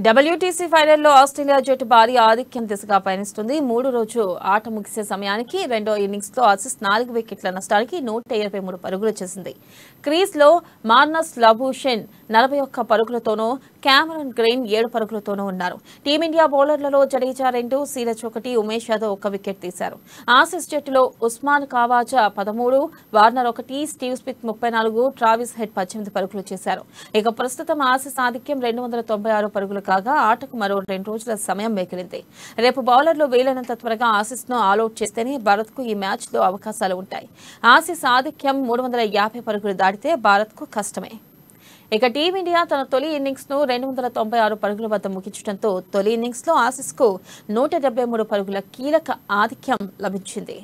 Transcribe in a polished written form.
WTC ఫైనల్లో Australia జట్టు భారీ ఆధిక్యం దిశగా పయనిస్తుంది. 3 రోజు ఆట ముగిసే సమయానికి రెండో ఇన్నింగ్స్లో ఆసీస్ 4 వికెట్ల నష్టానికి 123 పరుగులు చేసింది. క్రీజ్లో మార్నస్ లబూషెన్ 41 పరుగులతోనూ, క్యామరన్ గ్రీన్ 7 పరుగులతోనూ ఉన్నారు. టీమిండియా బౌలర్లలో జడేజా 2, సిరాజ్ 1, ఉమేష్ యాదవ్ 1 వికెట్ తీశారు. ఆసీస్ జట్టులో Usman Khawaja 13, Warner 1, Steve Smith 34, Travis Head 18 పరుగులు చేశారు. ఇక ప్రస్తుతం ఆసీస్ ఆధిక్యం 296 పరుగులు కాగా ఆటకు మరో 2 రోజుల సమయం మిగిలింది. రేపు బౌలర్లు వీలైనంత త్వరగా ఆసీస్ను ఆలౌట్ చేస్తేనే భారత్కు ఈ మ్యాచ్లో అవకాశాలు ఉంటాయి. ఆసీస్ ఆధిక్యం 350 పరుగులు దాటితే భారత్కు కష్టమే. ఇక టీమిండియా తన తొలి ఇన్నింగ్స్ను 296 పరుగుల వద్ద ముగించడంతో తొలి ఇన్నింగ్స్లో ఆసీస్కు 173 పరుగుల కీలక ఆధిక్యం లభించింది.